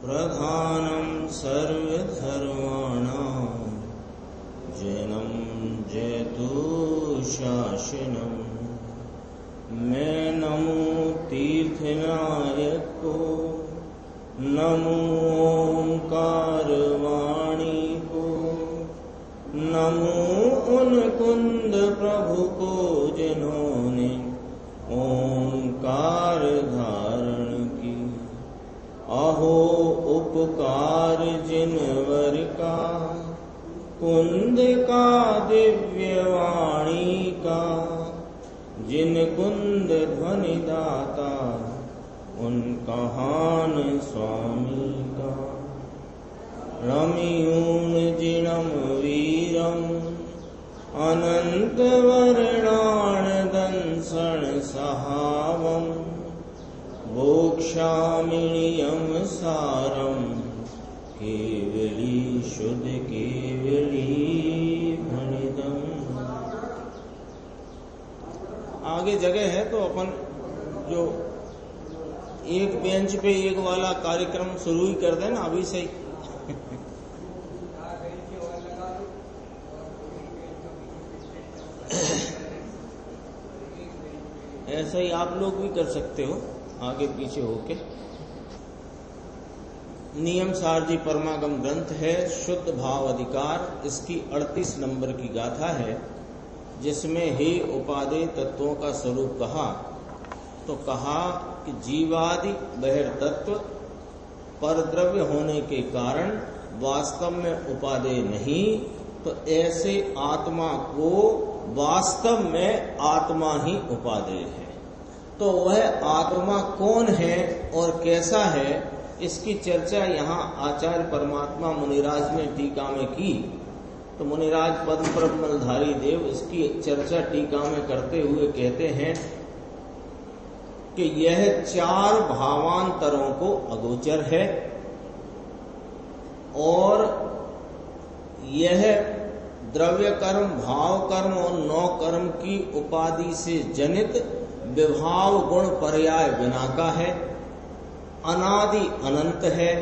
प्रधानं सर्वधर्माणां जैनं जयतुशासिनं मैं नमो तीर्थनायक को, नमो ओंकार वाणी को, नमो उन कुंद प्रभु को जिन्होंने ओंकार धारण की। अहो उपकार जिनवर का, कुंद का दिव्य वाणी का, जिन कुंद ध्वनि दाता उन कहान स्वामी का। रमियून जिनम वीरम अनंत वर्णान दंसन सहावम, मोक्षामिणियम सारम केवली शुद्ध केवली भणिदम। आगे जगह है तो अपन जो एक बेंच पे एक वाला कार्यक्रम शुरू ही कर देना अभी से ही। ऐसा ही आप लोग भी कर सकते हो आगे पीछे होके। नियम सार जी परमागम ग्रंथ है, शुद्ध भाव अधिकार, इसकी 38 नंबर की गाथा है, जिसमें हे उपादेय तत्वों का स्वरूप कहा तो कहा कि जीवादि बहिर्तत्व परद्रव्य होने के कारण वास्तव में उपादेय नहीं, तो ऐसे आत्मा को वास्तव में आत्मा ही उपादेय है। तो वह आत्मा कौन है और कैसा है, इसकी चर्चा यहाँ आचार्य परमात्मा मुनिराज ने टीका में की। तो मुनिराज पद्म प्रबलधारी देव इसकी चर्चा टीका में करते हुए कहते हैं कि यह 4 भावांतरों को अगोचर है और यह द्रव्य कर्म, भाव कर्म और 9 कर्म की उपाधि से जनित विभाव गुण पर्याय बिना का है, अनादि अनंत है,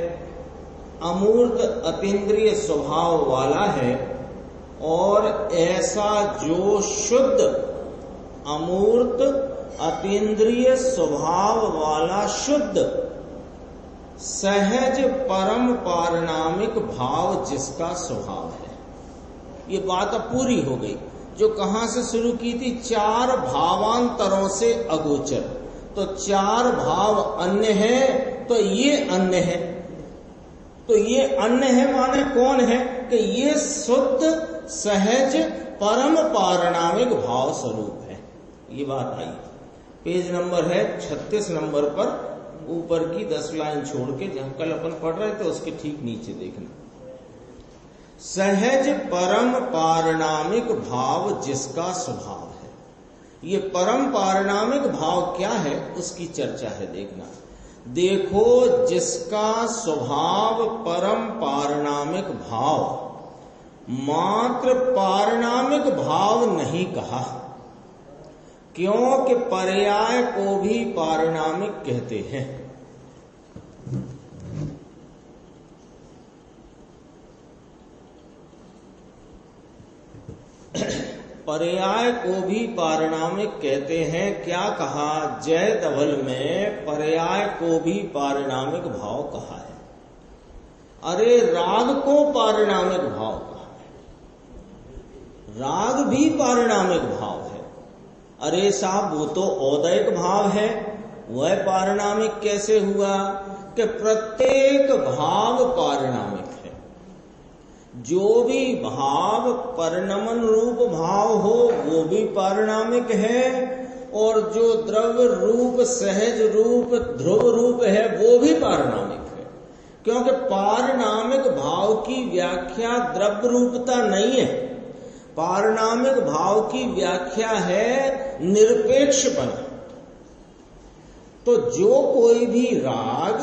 अमूर्त अतीन्द्रिय स्वभाव वाला है और ऐसा जो शुद्ध अमूर्त अतीन्द्रिय स्वभाव वाला शुद्ध सहज परम पारिणामिक भाव जिसका स्वभाव है। ये बात अब पूरी हो गई। जो कहां से शुरू की थी, 4 भावांतरों से अगोचर। तो 4 भाव अन्य है तो ये अन्य है। तो ये अन्य है माने कौन है कि ये शुद्ध सहज परम पारिणामिक भाव स्वरूप है। ये बात आई। पेज नंबर है 36 नंबर पर, ऊपर की 10 लाइन छोड़ के, जहां कल अपन पढ़ रहे थे उसके ठीक नीचे देखना। सहज परम पारिणामिक भाव जिसका स्वभाव है। ये परम पारिणामिक भाव क्या है उसकी चर्चा है, देखना। देखो, जिसका स्वभाव परम पारिणामिक भाव, मात्र पारिणामिक भाव नहीं कहा, क्योंकि पर्याय को भी पारिणामिक कहते हैं। पर्याय को भी पारिणामिक कहते हैं। क्या कहा? जय धवल में पर्याय को भी पारिणामिक भाव कहा है। अरे राग को पारिणामिक भाव कहा है, राग भी पारिणामिक भाव है। अरे साहब, वो तो औदयिक भाव है, वह पारिणामिक कैसे हुआ? कि प्रत्येक भाव पारिणामिक है। जो भी भाव परिणमन रूप भाव हो वो भी पारिणामिक है, और जो द्रव्य रूप, सहज रूप, ध्रुव रूप है वो भी पारिणामिक है। क्योंकि पारिणामिक भाव की व्याख्या द्रव्य रूपता नहीं है। पारिणामिक भाव की व्याख्या है निरपेक्षपन। तो जो कोई भी राग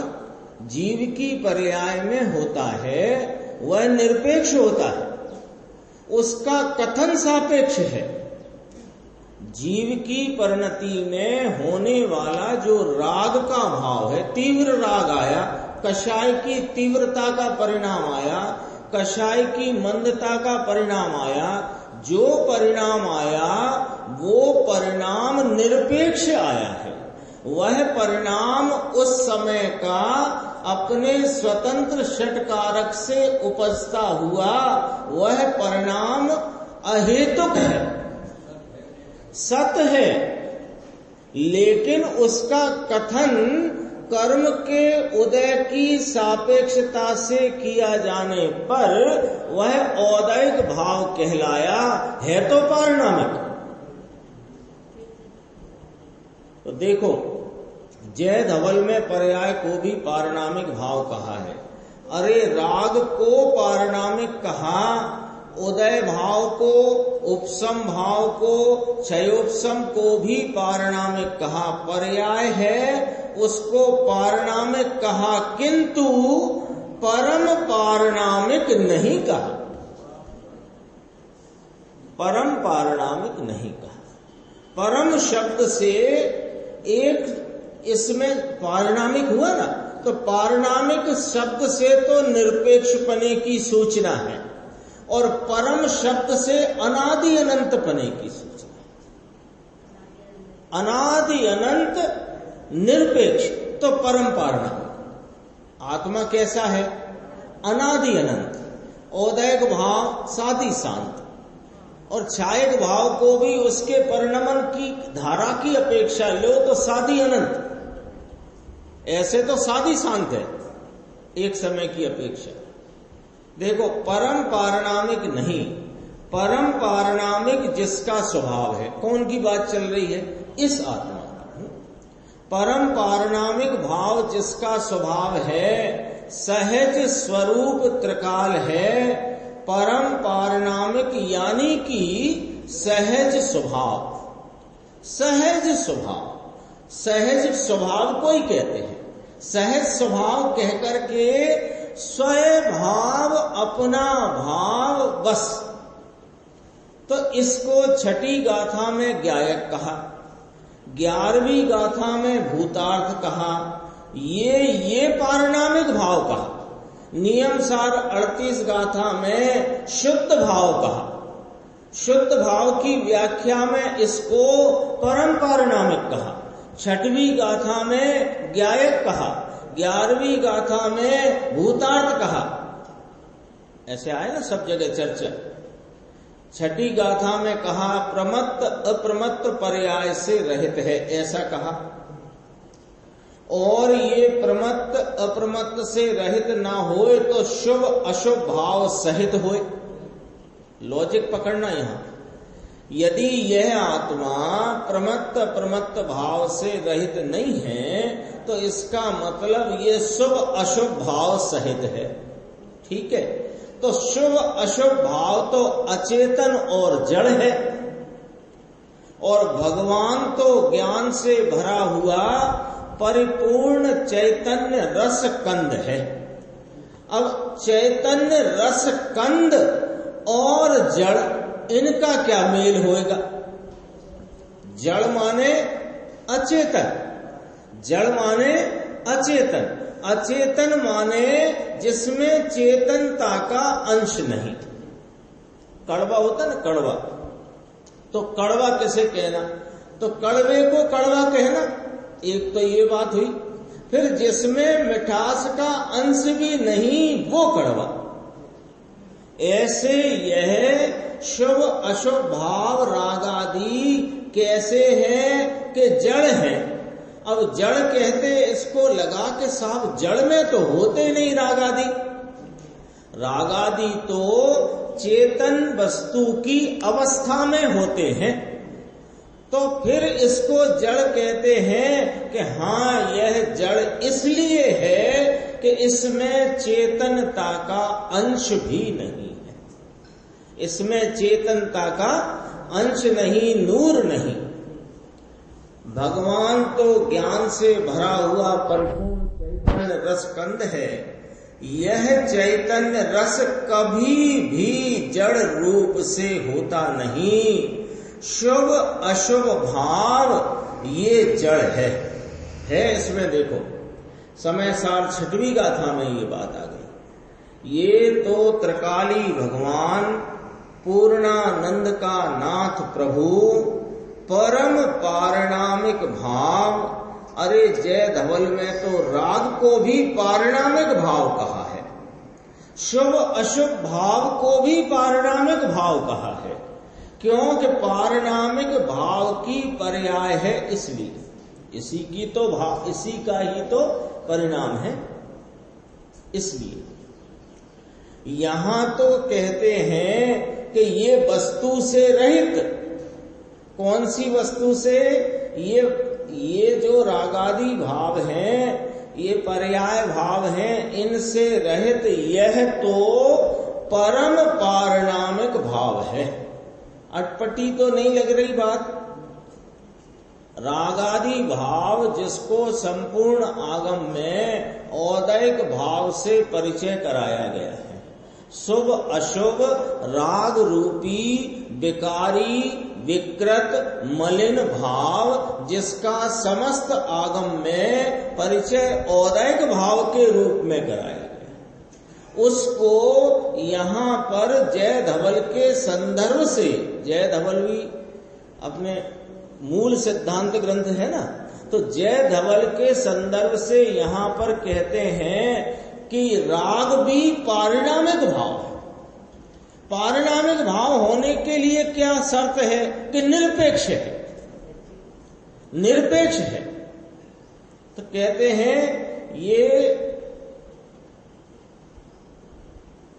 जीव की पर्याय में होता है वह निरपेक्ष होता है, उसका कथन सापेक्ष है। जीव की परिणति में होने वाला जो राग का भाव है, तीव्र राग आया कषाय की तीव्रता का परिणाम आया, कषाय की मंदता का परिणाम आया। जो परिणाम आया वो परिणाम निरपेक्ष आया है। वह परिणाम उस समय का अपने स्वतंत्र षटकारक से उपजता हुआ वह परिणाम अहेतुक है, सत है, लेकिन उसका कथन कर्म के उदय की सापेक्षता से किया जाने पर वह औदैहिक भाव कहलाया, है तो पारिणामिक। तो देखो, जय धवल में पर्याय को भी पारिणामिक भाव कहा है। अरे राग को पारिणामिक कहा, उदय भाव को, उपसम भाव को, क्षयोपसम को भी पारिणामिक कहा। पर्याय है उसको पारिणामिक कहा, किंतु परम पारिणामिक नहीं कहा। परम पारिणामिक नहीं कहा। परम शब्द से एक इसमें पारिणामिक हुआ ना, तो पारिणामिक शब्द से तो निरपेक्षपने की सूचना है और परम शब्द से अनादि अनंत पने की सूचना। अनादि अनंत निरपेक्ष तो परम पारिणामिक। आत्मा कैसा है? अनादि अनंत। औदैहिक भाव सादी शांत, और छायक भाव को भी उसके परिणमन की धारा की अपेक्षा लो तो सादी अनंत। ऐसे तो सादी शांत है एक समय की अपेक्षा। देखो, परम पारिणामिक नहीं, परम पारिणामिक जिसका स्वभाव है। कौन की बात चल रही है? इस आत्मा। परम पारिणामिक भाव जिसका स्वभाव है, सहज स्वरूप त्रिकाल है। परम पारिणामिक यानी कि सहज स्वभाव। सहज स्वभाव, सहज स्वभाव को ही कहते हैं। सहज स्वभाव कहकर के स्वयं भाव, अपना भाव बस। तो इसको छठी गाथा में ज्ञायक कहा, 11वीं गाथा में भूतार्थ कहा, ये पारिणामिक भाव कहा। नियम सार 38 गाथा में शुद्ध भाव कहा। शुद्ध भाव की व्याख्या में इसको परम पारिणामिक कहा। 6वीं गाथा में ज्ञायक कहा, 11वीं गाथा में भूतार्थ कहा। ऐसे आए ना सब जगह चर्चा। 6ठी गाथा में कहा प्रमत्त अप्रमत्त पर्याय से रहित है, ऐसा कहा। और ये प्रमत्त अप्रमत्त से रहित ना होए तो शुभ अशुभ भाव सहित होए। लॉजिक पकड़ना यहां। यदि यह आत्मा प्रमत्त अप्रमत्त भाव से रहित नहीं है तो इसका मतलब ये शुभ अशुभ भाव सहित है। ठीक है, तो शुभ अशुभ भाव तो अचेतन और जड़ है, और भगवान तो ज्ञान से भरा हुआ परिपूर्ण चैतन्य रस कंद है। अब चैतन्य रस कंद और जड़, इनका क्या मेल होएगा? जड़ माने अचेतन, जड़ माने अचेतन, अचेतन माने जिसमें चेतनता का अंश नहीं। कड़वा होता ना, कड़वा, तो कड़वा किसे कहना? तो कड़वे को कड़वा कहना। एक तो ये बात हुई। फिर जिसमें मिठास का अंश भी नहीं वो कड़वा। ऐसे यह शुभ अशुभ भाव राग आदि कैसे हैं कि जड़ हैं। अब जड़ कहते इसको लगा के साहब जड़ में तो होते नहीं राग आदि। राग आदि तो चेतन वस्तु की अवस्था में होते हैं, तो फिर इसको जड़ कहते हैं कि हाँ यह जड़ इसलिए है कि इसमें चेतनता का अंश भी नहीं है, इसमें चेतनता का अंश नहीं, नूर नहीं। भगवान तो ज्ञान से भरा हुआ परिपूर्ण चैतन्य रस कंद है। यह चैतन्य रस कभी भी जड़ रूप से होता नहीं। शुभ अशुभ भाव ये जड़ है इसमें देखो समय सार 6वीं गाथा में ये बात आ गई। ये तो त्रिकाली भगवान पूर्णानंद का नाथ प्रभु परम पारिणामिक भाव, अरे जय धवल में तो राग को भी पारिणामिक भाव कहा है, शुभ अशुभ भाव को भी पारिणामिक भाव कहा है। क्योंकि पारिणामिक भाव की पर्याय है, इसलिए इसी का ही तो परिणाम है। इसलिए यहां तो कहते हैं कि ये वस्तु से रहित, कौन सी वस्तु से? ये जो रागादि भाव हैं, ये पर्याय भाव हैं, इनसे रहित यह तो परम पारिणामिक भाव है। अटपटी तो नहीं लग रही बात? रागादि भाव जिसको संपूर्ण आगम में औदैक भाव से परिचय कराया गया है, शुभ अशुभ राग रूपी विकारी विकृत मलिन भाव जिसका समस्त आगम में परिचय औदैक भाव के रूप में कराया गया, उसको यहां पर जय धवल के संदर्भ से, जय धवल भी अपने मूल सिद्धांत ग्रंथ है ना, तो जय धवल के संदर्भ से यहां पर कहते हैं कि राग भी पारिणामिक भाव है। पारिणामिक भाव होने के लिए क्या शर्त है? कि निरपेक्ष है, निरपेक्ष है। तो कहते हैं ये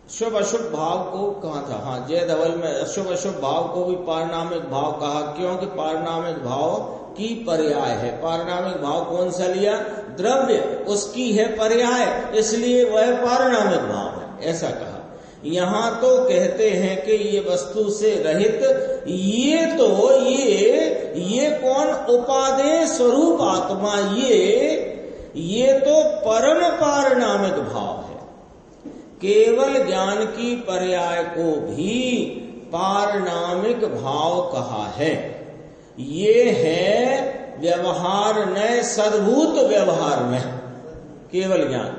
शुभ अशुभ भाव को कहा था, हाँ जय धवल में अशुभ अशुभ भाव को भी पारिणामिक भाव कहा, क्योंकि पारिणामिक भाव की पर्याय है। पारिणामिक भाव कौन सा लिया? द्रव्य, उसकी है पर्याय, इसलिए वह पारिणामिक भाव है, ऐसा कहा। यहां तो कहते हैं कि ये वस्तु से रहित, ये कौन? उपादेय स्वरूप आत्मा, ये तो परम पारिणामिक भाव है। केवल ज्ञान की पर्याय को भी पारिणामिक भाव कहा है। ये है व्यवहार नय सद्भूत व्यवहार में केवल ज्ञान।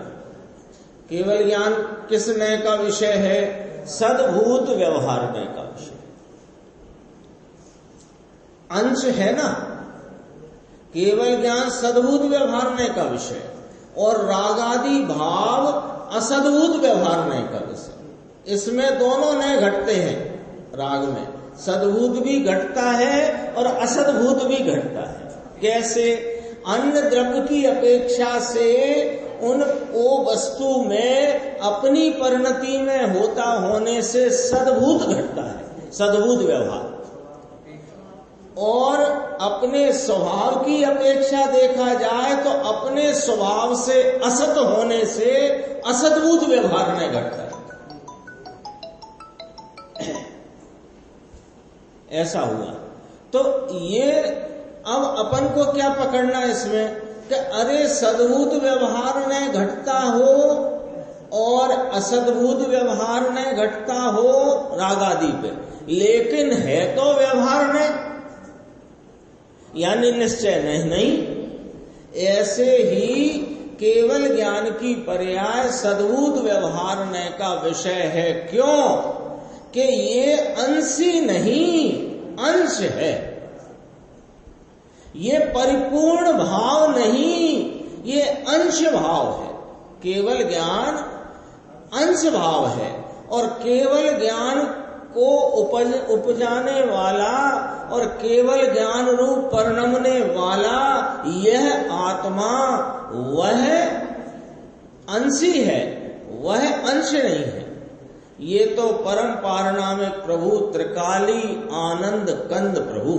केवल ज्ञान किस नय का विषय है? सद्भूत व्यवहार नय का विषय। अंश है ना, केवल ज्ञान सद्भूत व्यवहार नय का विषय, और रागादि भाव असद्भूत व्यवहार नय का विषय। इसमें दोनों नय घटते हैं। राग में सद्भूत भी घटता है और असद्भूत भी घटता है। कैसे? अन्य द्रव्य की अपेक्षा से वो वस्तु में अपनी परिणति में होता होने से सद्भूत घटता है, सद्भूत व्यवहार, और अपने स्वभाव की अपेक्षा देखा जाए तो अपने स्वभाव से असत होने से असद्भूत व्यवहार नहीं घटता है। ऐसा हुआ। तो ये अब अपन को क्या पकड़ना इसमें कि अरे सद्भूत व्यवहार न घटता हो और असद्भूत व्यवहार न घटता हो रागादि पे, लेकिन है तो व्यवहार न, यानी निश्चय नहीं। ऐसे ही केवल ज्ञान की पर्याय सद्भूत व्यवहार न का विषय है। क्यों? कि ये अंशी नहीं, अंश है। ये परिपूर्ण भाव नहीं, ये अंश भाव है। केवल ज्ञान अंश भाव है, और केवल ज्ञान को उपजाने वाला और केवल ज्ञान रूप परिणमने वाला यह आत्मा वह अंशी है, वह अंश नहीं है। ये तो परम पारिणामिक प्रभु त्रिकाली आनंद कंद प्रभु,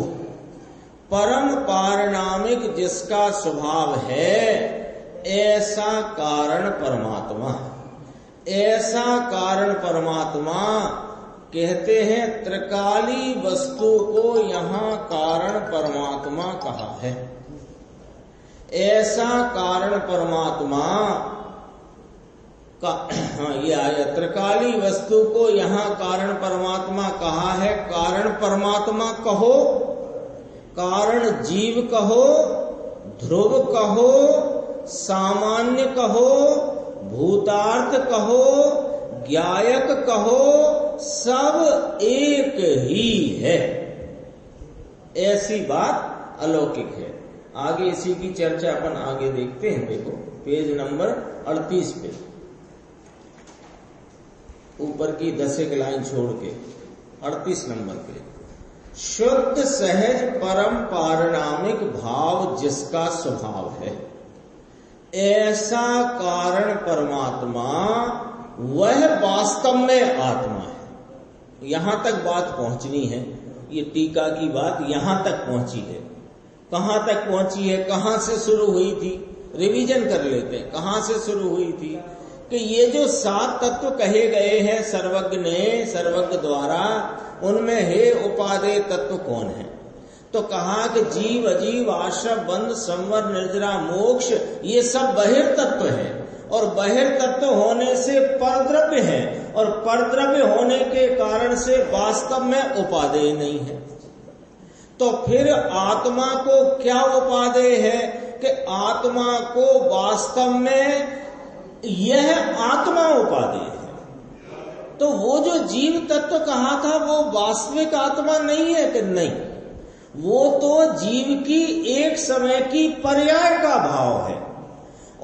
परम पारिणामिक जिसका स्वभाव है, ऐसा कारण परमात्मा, ऐसा कारण परमात्मा कहते हैं। त्रिकाली वस्तु को यहाँ कारण परमात्मा कहा है। ऐसा कारण परमात्मा का, हाँ ये आया, त्रिकाली वस्तु को यहाँ कारण परमात्मा कहा है। कारण परमात्मा कहो, कारण जीव कहो, ध्रुव कहो, सामान्य कहो, भूतार्थ कहो, ज्ञायक कहो, सब एक ही है। ऐसी बात अलौकिक है। आगे इसी की चर्चा अपन आगे देखते हैं। देखो पेज नंबर 38 पे, ऊपर की 10 लाइन छोड़ के 38 नंबर पे, शुद्ध सहज परम पारिणामिक भाव जिसका स्वभाव है, ऐसा कारण परमात्मा वह वास्तव में आत्मा है। यहां तक बात पहुंचनी है। ये टीका की बात यहां तक पहुंची है। कहां तक पहुंची है, कहां से शुरू हुई थी, रिवीजन कर लेते हैं। कहां से शुरू हुई थी कि ये जो 7 तत्व कहे गए हैं सर्वज्ञ ने, सर्वज्ञ द्वारा, उनमें हे उपादेय तत्व कौन है? तो कहा कि जीव, अजीव, आश्रम, बंध, संवर, निर्जरा, मोक्ष, ये सब बहिर्तत्व है। और बहिर्तत्व होने से परद्रव्य है, और परद्रव्य होने के कारण से वास्तव में उपादेय नहीं है। तो फिर आत्मा को क्या उपादेय है कि आत्मा को वास्तव में यह आत्मा उपादेय है। तो वो जो जीव तत्व कहा था वो वास्तविक आत्मा नहीं है कि नहीं, वो तो जीव की एक समय की पर्याय का भाव है।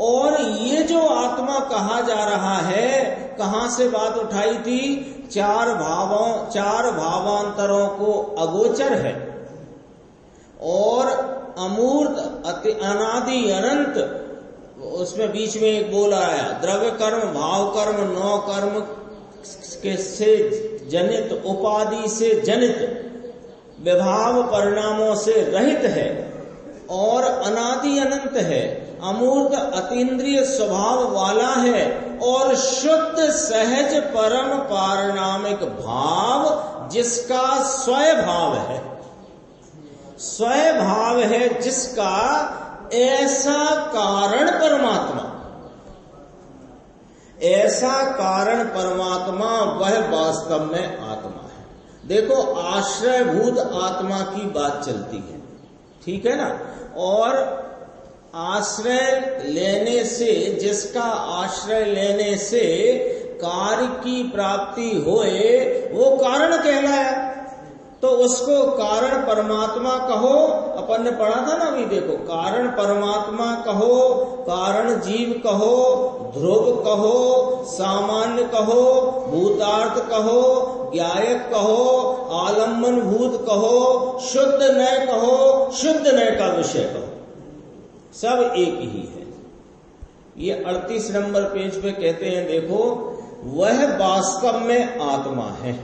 और ये जो आत्मा कहा जा रहा है, कहां से बात उठाई थी? 4 भावांतरों को अगोचर है और अमूर्त, अनादि, अनंत, उसमें बीच में एक बोल आया, द्रव्य कर्म, भाव कर्म, 9 कर्म के से जनित, उपाधि से जनित, विभाव परिणामों से रहित है और अनादि अनंत है, अमूर्त अतीन्द्रिय स्वभाव वाला है और शुद्ध सहज परम पारिणामिक भाव जिसका स्वभाव है, स्वभाव है जिसका, ऐसा कारण परमात्मा, ऐसा कारण परमात्मा वह वास्तव में आत्मा है। देखो आश्रयभूत आत्मा की बात चलती है, ठीक है ना। और आश्रय लेने से, जिसका आश्रय लेने से कार्य की प्राप्ति होए, वो कारण कहलाया। तो उसको कारण परमात्मा कहो, अपन ने पढ़ा था ना अभी, देखो, कारण परमात्मा कहो, कारण जीव कहो, ध्रुव कहो, सामान्य कहो, भूतार्थ कहो, ज्ञायक कहो, आलम्बन भूत कहो, शुद्ध नय कहो, शुद्ध नय का विषय कहो, सब एक ही है। ये 38 नंबर पेज पे कहते हैं, देखो, वह वास्तव में आत्मा है।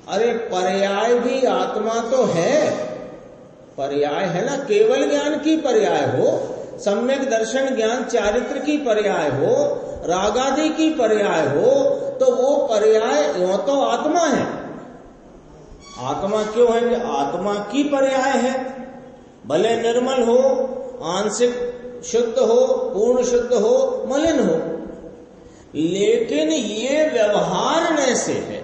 अरे पर्याय भी आत्मा तो है, पर्याय है ना, केवल ज्ञान की पर्याय हो, सम्यक दर्शन ज्ञान चारित्र की पर्याय हो, रागादि की पर्याय हो, तो वो पर्याय यो तो आत्मा है। आत्मा क्यों है? आत्मा की पर्याय है। भले निर्मल हो, आंशिक शुद्ध हो, पूर्ण शुद्ध हो, मलिन हो, लेकिन ये व्यवहार में से है,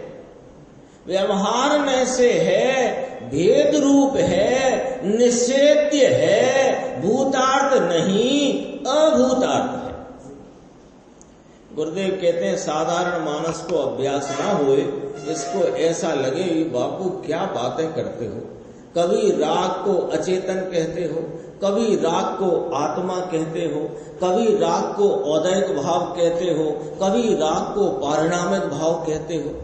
व्यवहार में से है, भेद रूप है, निषेध्य है, भूतार्थ नहीं, अभूतार्थ है। गुरुदेव कहते हैं साधारण मानस को अभ्यास ना होए, इसको ऐसा लगे बापू क्या बातें करते हो। कभी राग को अचेतन कहते हो, कभी राग को आत्मा कहते हो, कभी राग को औदैहिक भाव कहते हो, कभी राग को पारिणामिक भाव कहते हो,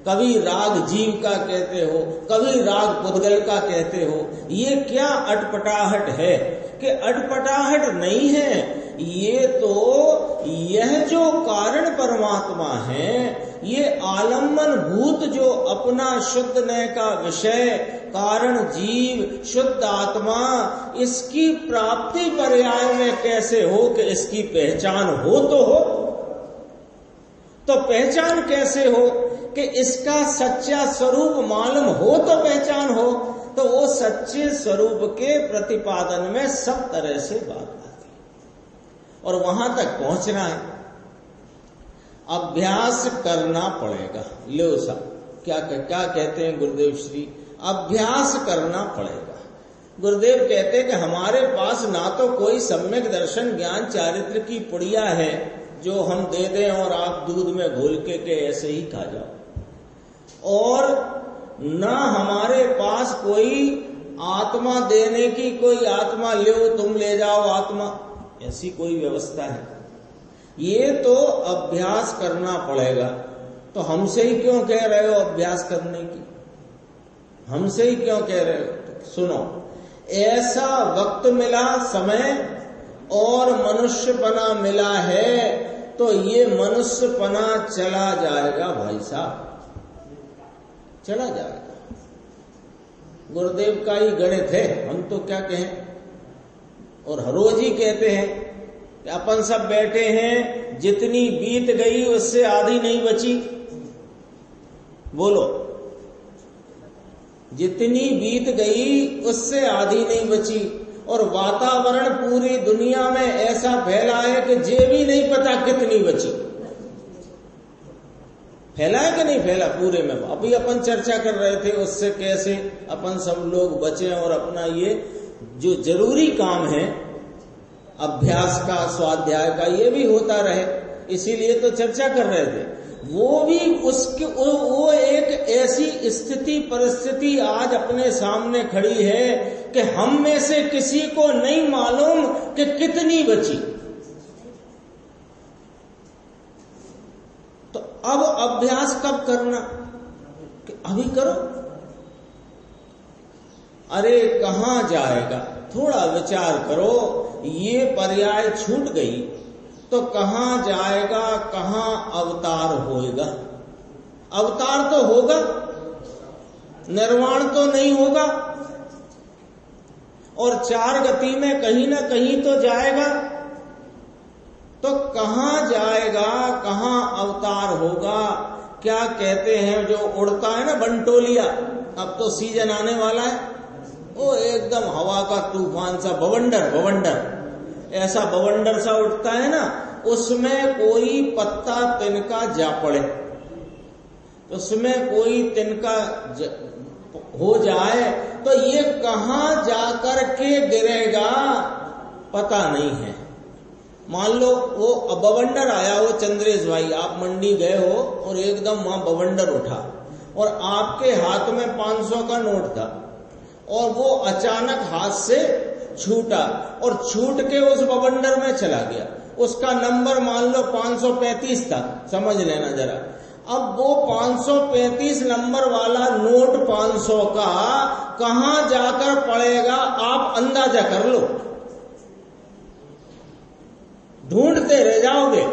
कभी राग जीव का कहते हो, कभी राग पुद्गल का कहते हो। ये क्या अटपटाहट है? कि अटपटाहट नहीं है, ये तो यह जो कारण परमात्मा है, ये आलम्बन भूत जो अपना शुद्ध नय का विषय, कारण जीव, शुद्ध आत्मा, इसकी प्राप्ति पर्याय में कैसे हो कि इसकी पहचान हो तो हो। तो पहचान कैसे हो कि इसका सच्चा स्वरूप मालूम हो तो पहचान हो। तो वो सच्चे स्वरूप के प्रतिपादन में सब तरह से बात आती है और वहां तक पहुंचना है, अभ्यास करना पड़ेगा। लो साहब क्या कहते हैं गुरुदेव श्री, अभ्यास करना पड़ेगा। गुरुदेव कहते कि हमारे पास ना तो कोई सम्यक दर्शन ज्ञान चारित्र की पुड़िया है जो हम दे दें और आप दूध में घोल के ऐसे ही खा जाओ, और ना हमारे पास कोई आत्मा देने की, कोई आत्मा लो तुम ले जाओ आत्मा, ऐसी कोई व्यवस्था है। ये तो अभ्यास करना पड़ेगा। तो हमसे ही क्यों कह रहे हो अभ्यास करने की, हमसे ही क्यों कह रहे हो? सुनो, ऐसा वक्त मिला, समय और मनुष्यपना मिला है, तो ये मनुष्यपना चला जाएगा भाई साहब, चला जाएगा। गुरुदेव का ही गणित है, हम तो क्या कहें। और हर रोज ही कहते हैं कि अपन सब बैठे हैं, जितनी बीत गई उससे आधी नहीं बची। बोलो, जितनी बीत गई उससे आधी नहीं बची। और वातावरण पूरी दुनिया में ऐसा फैला है कि ये भी नहीं पता कितनी बची। फैला है कि नहीं फैला पूरे में? अभी अपन चर्चा कर रहे थे उससे कैसे अपन सब लोग बचें और अपना ये जो जरूरी काम है अभ्यास का, स्वाध्याय का, ये भी होता रहे, इसीलिए तो चर्चा कर रहे थे। वो भी उसके वो एक ऐसी स्थिति परिस्थिति आज अपने सामने खड़ी है कि हम में से किसी को नहीं मालूम कि कितनी बची। तो अब अभ्यास कब करना? कि अभी करो। अरे कहां जाएगा, थोड़ा विचार करो। ये पर्याय छूट गई तो कहां जाएगा, कहां अवतार होएगा? अवतार तो होगा, निर्वाण तो नहीं होगा। और चार गति में कहीं ना कहीं तो जाएगा। तो कहां जाएगा, कहां अवतार होगा? क्या कहते हैं जो उड़ता है ना बंटोलिया, अब तो सीजन आने वाला है, वो एकदम हवा का तूफान सा बवंडर ऐसा बवंडर सा उठता है ना, उसमें कोई पत्ता तिनका जा पड़े, उसमें कोई तिनका हो जाए तो ये कहां जाकर के गिरेगा पता नहीं है। मान लो वो बवंडर आया हो, चंद्रेश भाई आप मंडी गए हो और एकदम वहां बवंडर उठा और आपके हाथ में 500 का नोट था और वो अचानक हाथ से छूटा और छूट के उस बवंडर में चला गया। उसका नंबर मान लो 535 था, समझ लेना जरा। अब वो 535 नंबर वाला नोट 500 का कहां जाकर पड़ेगा आप अंदाजा कर लो, ढूंढते रह जाओगे।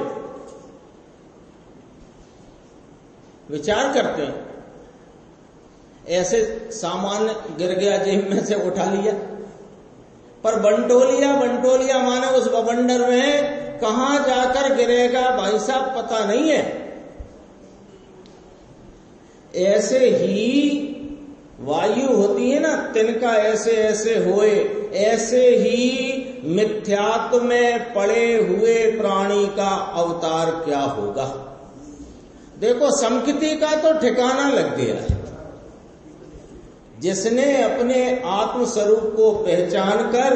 विचार करते हैं, ऐसे सामान्य गिर गया जेब में से उठा लिया, पर बंटोलिया माने उस बवंडर में कहां जाकर गिरेगा भाई साहब पता नहीं है। ऐसे ही वायु होती है ना, तिनका ऐसे ऐसे होए, ऐसे ही मिथ्यात्व में पड़े हुए प्राणी का अवतार क्या होगा। देखो समकृति का तो ठिकाना लग गया है। जिसने अपने आत्म स्वरूप को पहचान कर,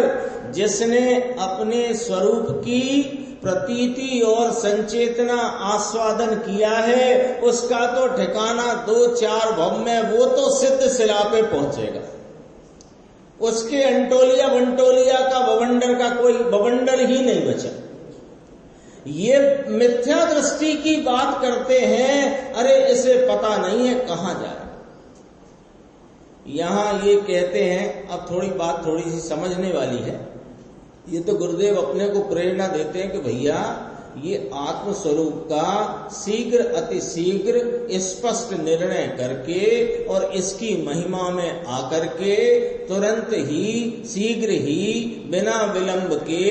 जिसने अपने स्वरूप की प्रतीति और संचेतना आस्वादन किया है, उसका तो ठिकाना 2-4 भव में वो तो सिद्ध शिला पे पहुंचेगा। उसके अंटोलिया बंटोलिया का बवंडर का कोई बवंडर ही नहीं बचा। ये मिथ्या दृष्टि की बात करते हैं, अरे इसे पता नहीं है कहां जाए। यहां ये कहते हैं, अब थोड़ी बात थोड़ी सी समझने वाली है। ये तो गुरुदेव अपने को प्रेरणा देते हैं कि भैया ये आत्म स्वरूप का शीघ्र अतिशीघ्र स्पष्ट निर्णय करके और इसकी महिमा में आकर के तुरंत ही शीघ्र ही बिना विलंब के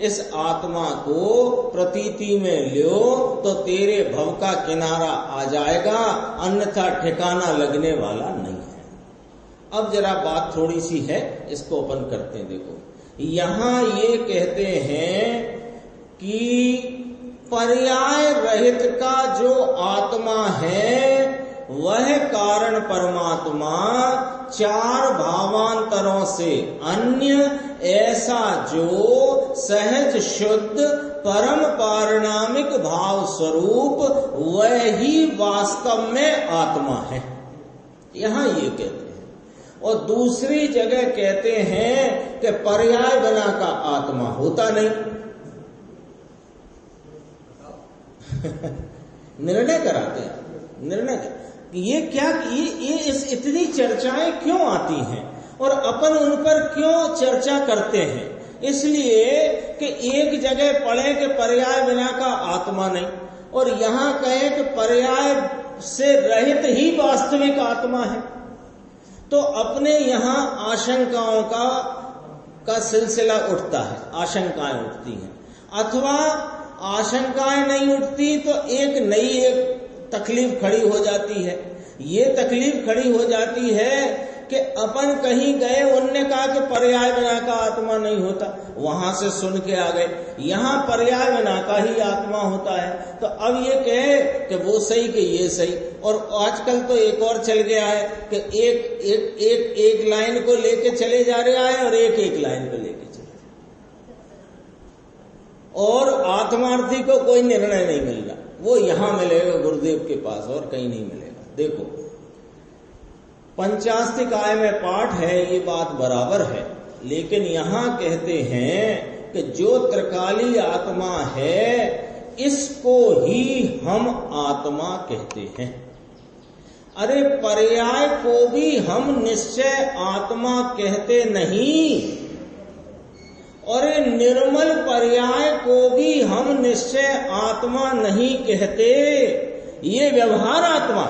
इस आत्मा को प्रतीति में लो तो तेरे भव का किनारा आ जाएगा, अन्यथा ठिकाना लगने वाला नहीं है। अब जरा बात थोड़ी सी है, इसको अपन करते हैं। देखो यहां ये कहते हैं कि पर्याय रहित का जो आत्मा है वह कारण परमात्मा चार भावांतरों से अन्य ऐसा जो सहज शुद्ध परम पारिणामिक भाव स्वरूप वह ही वास्तव में आत्मा है, यहां ये कहते हैं। और दूसरी जगह कहते हैं कि पर्याय बिना का आत्मा होता नहीं। निर्णय कराते हैं, निर्णय ये क्या, ये इस इतनी चर्चाएं क्यों आती हैं और अपन उन पर क्यों चर्चा करते हैं? इसलिए कि एक जगह पढ़े कि पर्याय बिना का आत्मा नहीं, और यहां कहे कि पर्याय से रहित ही वास्तविक आत्मा है, तो अपने यहां आशंकाओं का सिलसिला उठता है, आशंकाएं उठती हैं। अथवा आशंकाएं नहीं उठती तो एक तकलीफ खड़ी हो जाती है। ये तकलीफ खड़ी हो जाती है कि अपन कहीं गए, उनने कहा कि पर्याय बिना का आत्मा नहीं होता, वहां से सुन के आ गए, यहां पर्याय बिना का ही आत्मा होता है। तो अब ये कहे कि वो सही कि ये सही। और आजकल तो एक और चल गया है कि एक लाइन को लेके चले जा रहा है और एक लाइन को लेके चले, और आत्मार्थी को कोई निर्णय नहीं मिल रहा। वो यहां मिलेगा गुरुदेव के पास, और कहीं नहीं मिलेगा। देखो, पंचास्तिकाय में पाठ है, ये बात बराबर है, लेकिन यहां कहते हैं कि जो त्रिकाली आत्मा है इसको ही हम आत्मा कहते हैं। अरे पर्याय को भी हम निश्चय आत्मा कहते नहीं, और निर्मल पर्याय को भी हम निश्चय आत्मा नहीं कहते। ये व्यवहार आत्मा,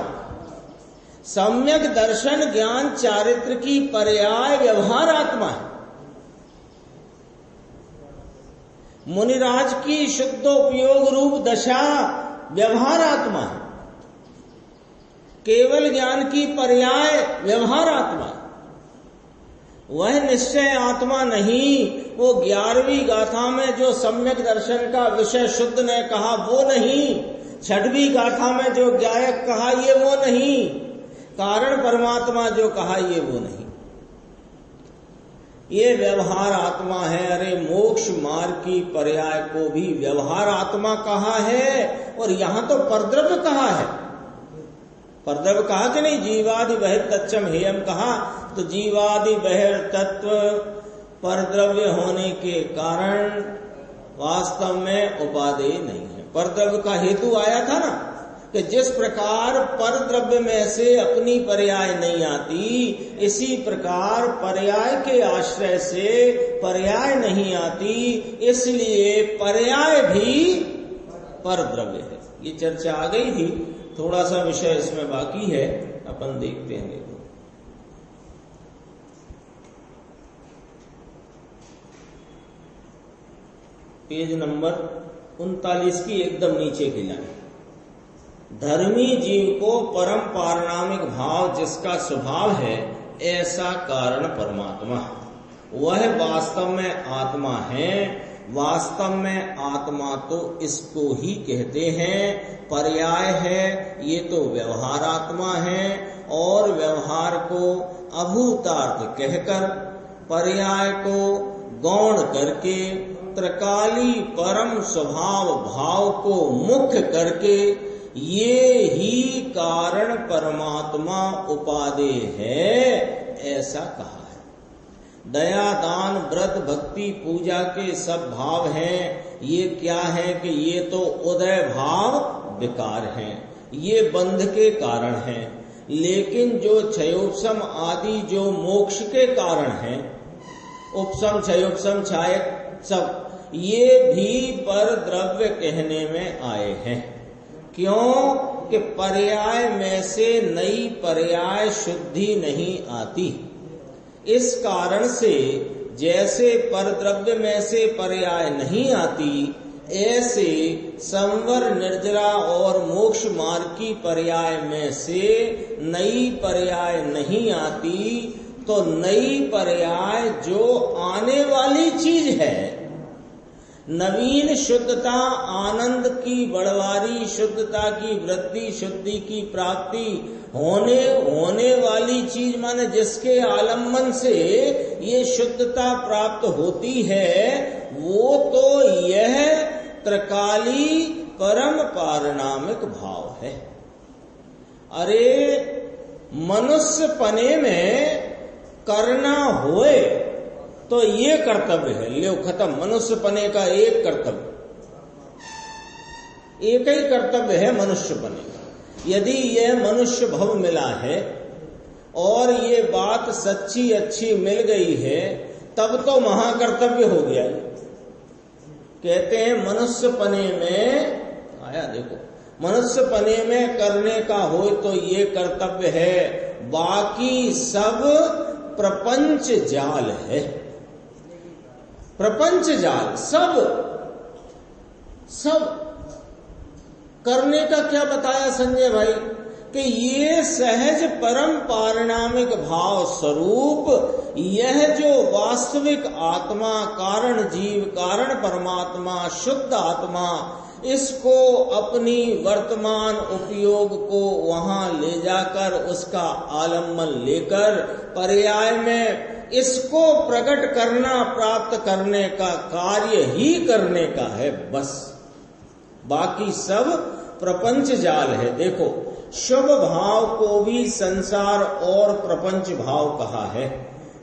सम्यक दर्शन ज्ञान चारित्र की पर्याय व्यवहार आत्मा है। मुनिराज की शुद्धोपयोग रूप दशा व्यवहार आत्मा है। केवल ज्ञान की पर्याय व्यवहार आत्मा है, वह निश्चय आत्मा नहीं। वो 11वीं गाथा में जो सम्यक दर्शन का विषय शुद्ध ने कहा वो नहीं, 6वीं गाथा में जो ज्ञायक कहा ये वो नहीं, कारण परमात्मा जो कहा ये वो नहीं, ये व्यवहार आत्मा है। अरे मोक्ष मार्ग की पर्याय को भी व्यवहार आत्मा कहा है, और यहां तो परद्रव्य कहा है। परद्रव्य कहा कि नहीं, जीवादि बहिर तच्चम हेयम कहा, तो जीवादि बहिर तत्व परद्रव्य होने के कारण वास्तव में उपादेय नहीं है। परद्रव्य का हेतु आया था ना, कि जिस प्रकार परद्रव्य में से अपनी पर्याय नहीं आती, इसी प्रकार पर्याय के आश्रय से पर्याय नहीं आती, इसलिए पर्याय भी परद्रव्य है। ये चर्चा आ गई थी, थोड़ा सा विषय इसमें बाकी है, अपन देखते हैं। देखो, पेज नंबर 39 की एकदम नीचे की लाइन, धर्मी जीव को परम पारिणामिक भाव जिसका स्वभाव है, ऐसा कारण परमात्मा, वह वास्तव में आत्मा है। वास्तव में आत्मा तो इसको ही कहते हैं, पर्याय है ये तो व्यवहार आत्मा है, और व्यवहार को अभूतार्थ कहकर पर्याय को गौण करके त्रिकाली परम स्वभाव भाव को मुख्य करके ये ही कारण परमात्मा उपादेय है, ऐसा कहा है। दया दान व्रत भक्ति पूजा के सब भाव हैं, ये क्या है कि ये तो उदय भाव विकार हैं, ये बंध के कारण हैं। लेकिन जो क्षयोपशम आदि जो मोक्ष के कारण हैं, उपशम क्षयोपशम छायक सब, ये भी पर द्रव्य कहने में आए हैं। क्यों कि पर्याय में से नई पर्याय शुद्धि नहीं आती। इस कारण से जैसे परद्रव्य में से पर्याय नहीं आती, ऐसे संवर निर्जरा और मोक्ष मार्ग की पर्याय में से नई पर्याय नहीं आती। तो नई पर्याय जो आने वाली चीज है, नवीन शुद्धता, आनंद की बढ़वारी, शुद्धता की वृद्धि, शुद्धि की प्राप्ति, होने वाली चीज माने जिसके आलम्बन से ये शुद्धता प्राप्त होती है, वो तो यह त्रिकाली परम पारणामिक भाव है। अरे मनुष्य पने में करना होए तो ये कर्तव्य है, ले खत्म। मनुष्य पने का एक कर्तव्य, एक ही कर्तव्य है मनुष्य पने का। यदि यह मनुष्य भव मिला है और ये बात सच्ची अच्छी मिल गई है, तब तो महाकर्तव्य हो गया। कहते हैं मनुष्य पने में आया, देखो मनुष्य पने में करने का हो तो ये कर्तव्य है, बाकी सब प्रपंच जाल है। प्रपंच जाल सब करने का क्या बताया संजय भाई कि ये सहज परम पारिणामिक भाव स्वरूप, यह जो वास्तविक आत्मा, कारण जीव, कारण परमात्मा, शुद्ध आत्मा, इसको अपनी वर्तमान उपयोग को वहां ले जाकर उसका आलम्बन लेकर पर्याय में इसको प्रकट करना, प्राप्त करने का कार्य ही करने का है बस। बाकी सब प्रपंच जाल है। देखो शुभ भाव को भी संसार और प्रपंच भाव कहा है,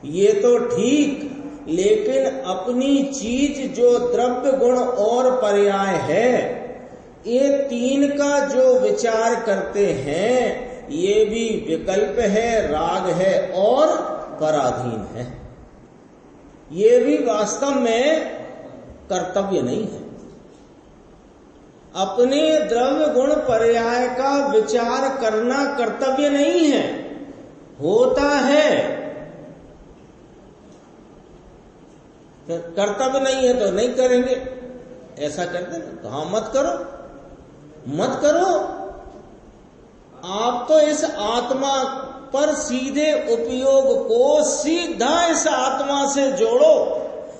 ये तो ठीक, लेकिन अपनी चीज जो द्रव्य गुण और पर्याय है, ये तीन का जो विचार करते हैं, ये भी विकल्प है, राग है और पराधीन है। ये भी वास्तव में कर्तव्य नहीं है। अपने द्रव्य गुण पर्याय का विचार करना कर्तव्य नहीं है, होता है। कर्तव्य नहीं है तो नहीं करेंगे, ऐसा करते ना, तो हाँ मत करो, मत करो। आप तो इस आत्मा पर सीधे उपयोग को सीधा इस आत्मा से जोड़ो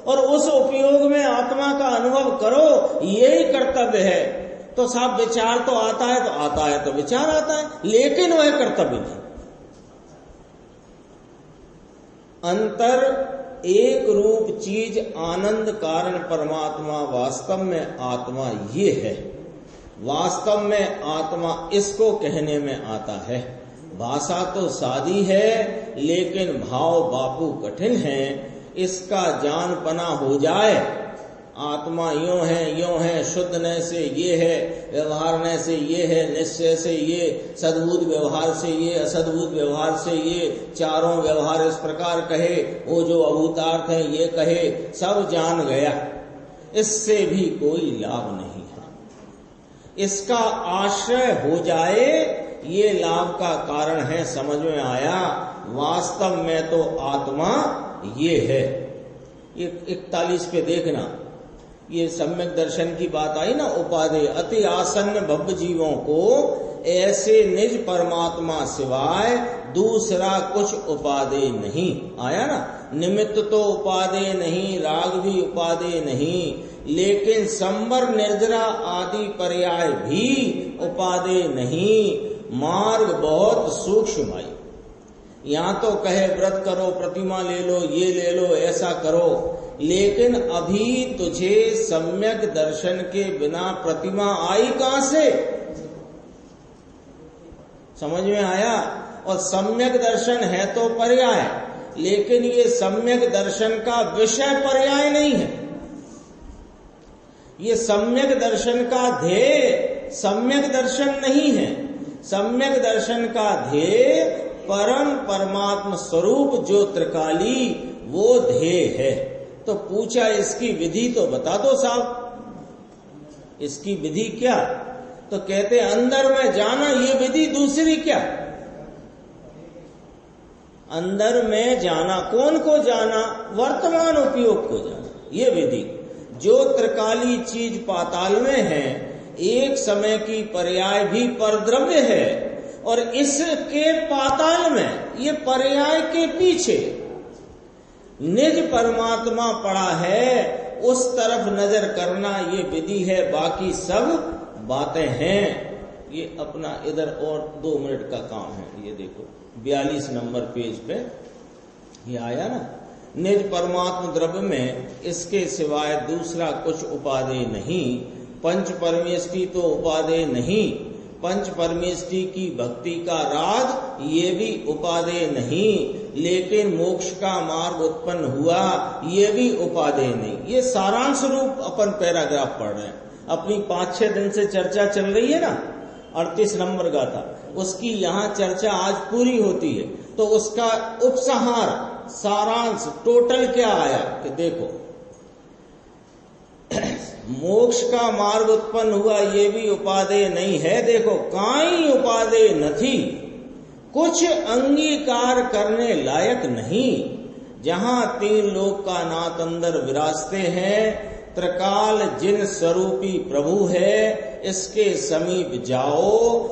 और उस उपयोग में आत्मा का अनुभव करो, यही कर्तव्य है। तो साहब विचार तो आता है तो विचार आता है, लेकिन वह कर्तव्य नहीं। अंतर एक रूप चीज आनंद कारण परमात्मा, वास्तव में आत्मा ये है। वास्तव में आत्मा इसको कहने में आता है। भाषा तो सादी है, लेकिन भाव बापू कठिन है। इसका जानपना हो जाए, आत्मा यूं है, शुद्धने से ये है, व्यवहारने से ये है, निश्चय से ये, सद्बुद्ध व्यवहार से ये, असद्बुद्ध व्यवहार से ये, चारों व्यवहार इस प्रकार कहे, वो जो अभूतार्थ है ये कहे, सब जान गया, इससे भी कोई लाभ नहीं है। इसका आश्रय हो जाए, ये लाभ का कारण है। समझ में आया? वास्तव में तो आत्मा ये है। ये 41 पे देखना, ये सम्यक दर्शन की बात आई ना, उपाधि अति आसन्न भव्य जीवों को ऐसे निज परमात्मा सिवाय दूसरा कुछ उपाधि नहीं। आया ना, निमित्त तो उपाधि नहीं, राग भी उपाधि नहीं, लेकिन संवर निर्जरा आदि पर्याय भी उपाधि नहीं। मार्ग बहुत सूक्ष्म है। यहाँ तो कहे व्रत करो, प्रतिमा ले लो, ये ले लो, ऐसा करो, लेकिन अभी तुझे सम्यक दर्शन के बिना प्रतिमा आई कहां से? समझ में आया? और सम्यक दर्शन है तो पर्याय, लेकिन ये सम्यक दर्शन का विषय पर्याय नहीं है। ये सम्यक दर्शन का ध्येय सम्यक दर्शन नहीं है। सम्यक दर्शन का ध्येय परम परमात्म स्वरूप जो त्रिकाली, वो ध्येय है। तो पूछा इसकी विधि तो बता दो साहब, इसकी विधि क्या? तो कहते अंदर में जाना, ये विधि, दूसरी क्या? अंदर में जाना, कौन को जाना? वर्तमान उपयोग को जाना, ये विधि। जो त्रिकाली चीज पाताल में है, एक समय की पर्याय भी परद्रव्य है, और इसके पाताल में, ये पर्याय के पीछे निज परमात्मा पड़ा है। उस तरफ नजर करना ये विधि है, बाकी सब बातें हैं। ये अपना इधर और 2 मिनट का काम है। ये देखो 42 नंबर पेज पे ये आया ना, निज परमात्म द्रव्य में इसके सिवाय दूसरा कुछ उपादेय नहीं, पंच परमेष्टि तो उपादेय नहीं, पंच परमेष्टि की भक्ति का राग ये भी उपादेय नहीं, लेकिन मोक्ष का मार्ग उत्पन्न हुआ ये भी उपादेय नहीं। ये सारांश रूप अपन पैराग्राफ पढ़ रहे हैं। अपनी 5-6 दिन से चर्चा चल रही है ना 38 नंबर गाथा, उसकी यहाँ चर्चा आज पूरी होती है। तो उसका उपसंहार, सारांश, टोटल क्या आया कि देखो मोक्ष का मार्ग उत्पन्न हुआ ये भी उपादेय नहीं है। देखो काई उपादेय नथी, कुछ अंगीकार करने लायक नहीं। जहां 3 लोक का नाथ अंदर विराजते हैं, त्रिकाल जिन स्वरूपी प्रभु है, इसके समीप जाओ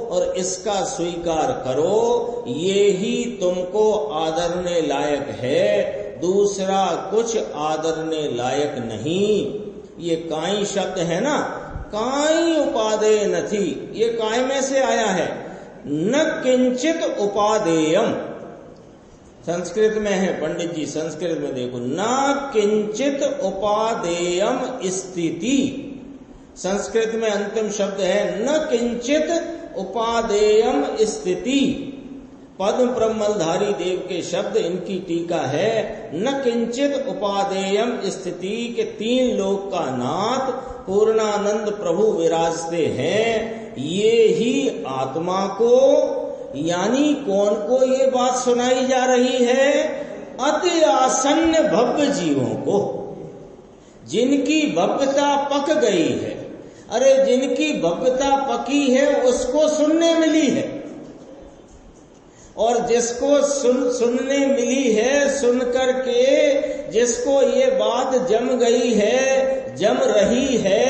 और इसका स्वीकार करो, ये ही तुमको आदरने लायक है, दूसरा कुछ आदरने लायक नहीं। ये काई शब्द है ना, काई उपादेय नथी, ये काय में से आया है। न किंचित उपादेयम, संस्कृत में है पंडित जी, संस्कृत में देखो, न किंचित उपादेयम स्थिति। संस्कृत में अंतिम शब्द है न किंचित उपादेयम स्थिति। पद्म ब्रह्मधारी देव के शब्द, इनकी टीका है न किंचित उपादेयम स्थिति के 3 लोक का नाथ पूर्णानंद प्रभु विराजते हैं। ये ही आत्मा को, यानी कौन को ये बात सुनाई जा रही है? अति आसन्न भव्य जीवों को, जिनकी भव्यता पक गई है। अरे जिनकी भव्यता पकी है उसको सुनने मिली है, और जिसको सुनने मिली है, सुन करके जिसको ये बात जम गई है, जम रही है,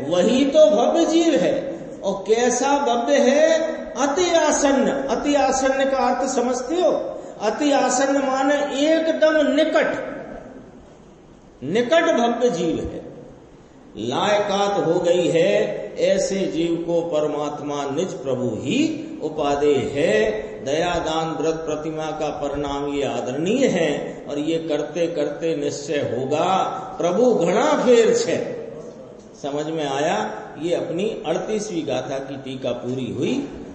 वही तो भव्य जीव है। और कैसा भव्य है? अति आसन्न। अति आसन्न का अर्थ समझते हो? अति आसन्न माने एकदम निकट, निकट भव्य जीव है, लायकात हो गई है। ऐसे जीव को परमात्मा निज प्रभु ही उपादेय है। दया दान व्रत प्रतिमा का परिणाम ये आदरणीय है, और ये करते करते निश्चय होगा प्रभु घना फेर छे। समझ में आया? ये अपनी 38वीं गाथा की टीका पूरी हुई,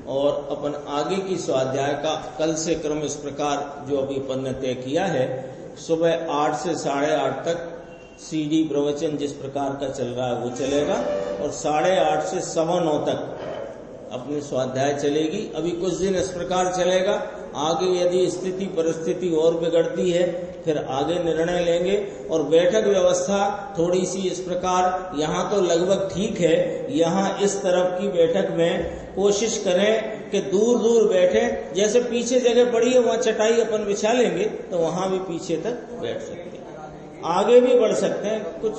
और अपन आगे की स्वाध्याय का कल से क्रम इस प्रकार जो अभी अपन ने तय किया है, सुबह 8 से 8:30 तक सीडी प्रवचन जिस प्रकार का चल रहा है वो चलेगा, और 8:30 से 9:15 तक अपनी स्वाध्याय चलेगी। अभी कुछ दिन इस प्रकार चलेगा, आगे यदि स्थिति परिस्थिति और बिगड़ती है फिर आगे निर्णय लेंगे। और बैठक व्यवस्था थोड़ी सी इस प्रकार, यहाँ तो लगभग ठीक है, यहाँ इस तरफ की बैठक में कोशिश करें कि दूर दूर बैठे। जैसे पीछे जगह पड़ी है वहाँ चटाई अपन बिछा लेंगे तो वहाँ भी पीछे तक बैठ सकते हैं, आगे भी बढ़ सकते हैं कुछ।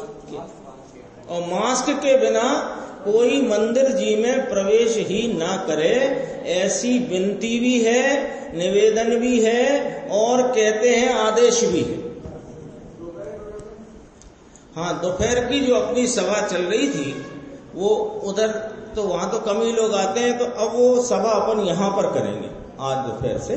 और मास्क के बिना कोई मंदिर जी में प्रवेश ही ना करे, ऐसी विनती भी है, निवेदन भी है, और कहते हैं आदेश भी है। हाँ, दोपहर की जो अपनी सभा चल रही थी वो उधर, तो वहां तो कम ही लोग आते हैं, तो अब वो सभा अपन यहाँ पर करेंगे आज दोपहर से।